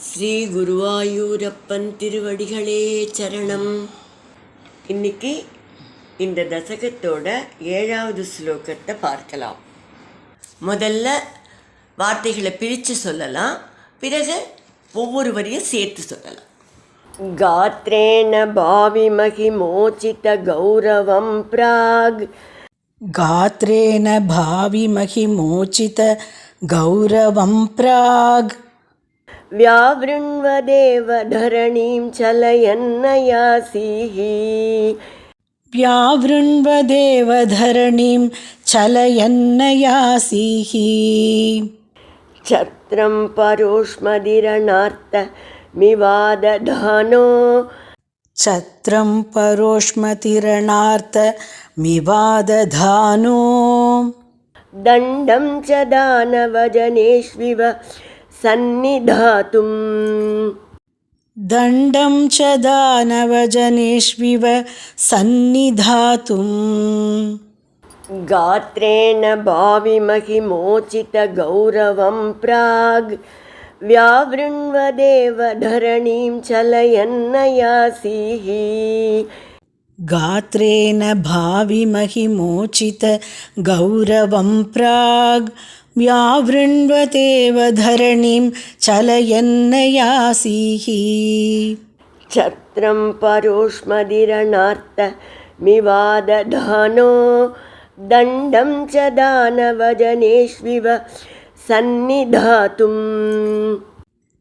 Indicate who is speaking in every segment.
Speaker 1: ஸ்ரீ குருவாயூரப்பன் திருவடிகளே சரணம். இன்னைக்கு இந்த தசகத்தோட 7வது ஸ்லோகத்தை பார்க்கலாம். முதல்ல வார்த்தைகளை பிரித்து சொல்லலாம், பிறகு ஒவ்வொரு வரியும் சேர்த்து சொல்லலாம். காத்ரேண பாவிமகி மோச்சித கௌரவம் பிராக்.
Speaker 2: गात्रेण भाविमहि मोचित गौरवं प्राग्.
Speaker 1: व्यावृण्वदेव धरणीं चलयन्नयासीः.
Speaker 2: व्यावृण्वदेव धरणीं चलयन्नयासीः.
Speaker 1: छत्रं परोष्मदिरणार्तमिवादधानो.
Speaker 2: छत्रं परोष्मतिरणार्तमिवादधानो.
Speaker 1: दण्डं च दानवजनेष्विव सन्निधातुम्.
Speaker 2: दण्डं च दानवजनेष्विव सन्निधातुम्.
Speaker 1: गात्रेण भाविमहि मोचित गौरवं प्राग्. व्यावृण्वदेव धरणीं चलयन्नयासीः.
Speaker 2: गात्रेण भाविमहि मोचित गौरवं प्राग्. व्यावृण्वदेव धरणीं चलयन्नयासीः.
Speaker 1: छत्रं परोष्मदिरणार्तमिवादधानो. दण्डं च दानवजनेष्विव सन्निधातुम्.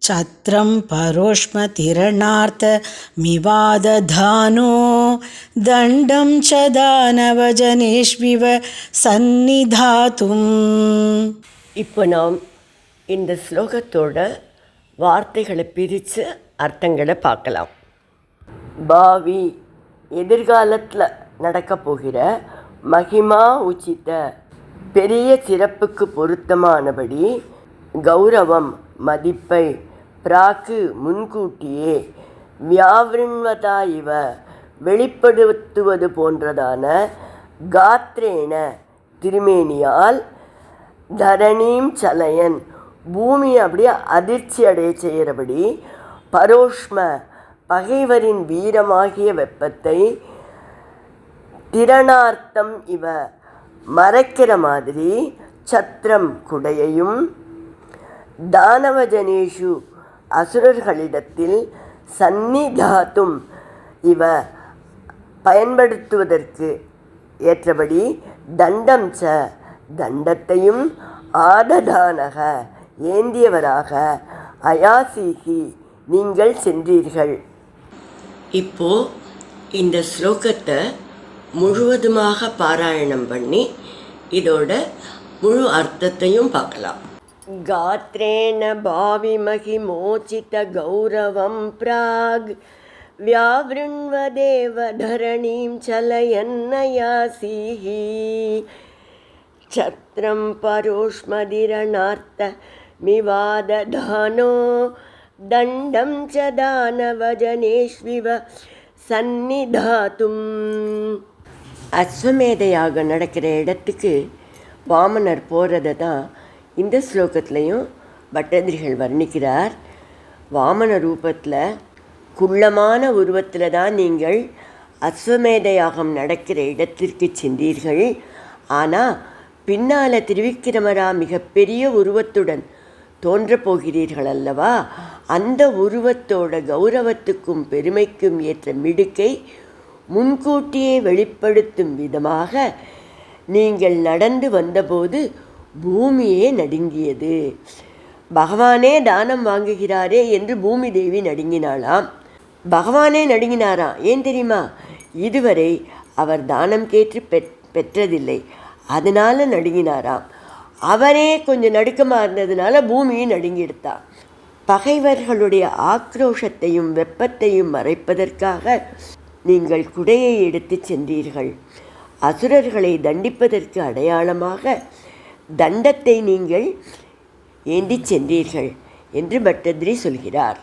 Speaker 2: छत्रं परोष्मतिरणार्तमिवादधानो. दण्डं च दानवजनेष्विव सन्निधातुम्.
Speaker 1: இப்போ நாம் இந்த ஸ்லோகத்தோட வார்த்தைகளை பிரித்து அர்த்தங்களை பார்க்கலாம். பாவி எதிர்காலத்தில் நடக்க போகிற, மகிமா உச்சித பெரிய சிறப்புக்கு பொருத்தமானபடி, கௌரவம் மதிப்பை, பிராக்கு முன்கூட்டியே, வியாவிருண்வதா இவ வெளிப்படுத்துவது போன்றதான, காத்ரேன திருமேனியால், தரணீம் சலயன் பூமியை அப்படியே அதிர்ச்சி அடைய செய்கிறபடி, பரோஷ்ம பகைவரின் வீரமாகிய வெப்பத்தை, திரணார்த்தம் இவ மறைக்கிற மாதிரி, சத்திரம் குடையையும், தானவஜனேஷு அசுரர்களிடத்தில், சந்நிதாத்தும் இவ பயன்படுத்துவதற்கு ஏற்றபடி, தண்டம் ச தண்டத்தையும், ஆததானக ஏந்தியவராக, அயாசீகி நீங்கள் சென்றீர்கள். இப்போ இந்த ஸ்லோகத்தை முழுவதுமாக பாராயணம் பண்ணி இதோட முழு அர்த்தத்தையும் பார்க்கலாம். गात्रेण भाविमहि मोचित गौरवं प्राग्. व्यावृण्वदेव धरणीं चलयन्नयासीः. छत्रं परोष्मदिरणार्तमिवादधानो. दण्डं च दानवजनेष्विव सन्निधातुम्. அஸ்வமேதையாக நடக்கிற இடத்துக்கு வாமனர் போகிறத தான் இந்த ஸ்லோகத்துலேயும் பட்டதிரிகள் வர்ணிக்கிறார். வாமன ரூபத்தில், குள்ளமான உருவத்தில் தான் நீங்கள் அஸ்வமேதையாகம் நடக்கிற இடத்திற்கு சென்றீர்கள். ஆனால் பின்னால் திருவிக்கிரமரா மிகப்பெரிய உருவத்துடன் தோன்றப்போகிறீர்கள் அல்லவா? அந்த உருவத்தோட கௌரவத்துக்கும் பெருமைக்கும் ஏற்ற மிடுக்கை முன்கூட்டியே வெளிப்படுத்தும் விதமாக நீங்கள் நடந்து வந்தபோது பூமியே நடுங்கியது. பகவானே தானம் வாங்குகிறாரே என்று பூமி தேவி நடுங்கினாளாம். பகவானே நடுங்கினாராம். ஏன் தெரியுமா? இதுவரை அவர் தானம் கேட்டு பெற்றதில்லை, அதனால் நடுங்கினாராம். அவரே கொஞ்சம் நடுக்கமாக இருந்ததுனால பூமியை நடுங்கிடுத்தான். பகைவர்களுடைய ஆக்ரோஷத்தையும் வெப்பத்தையும் மறைப்பதற்காக நீங்கள் குடையை எடுத்து சென்றீர்கள். அசுரர்களை தண்டிப்பதற்கு அடையாளமாக தண்டத்தை நீங்கள் ஏந்தி சென்றீர்கள் என்று பட்டதிரி சொல்கிறார்.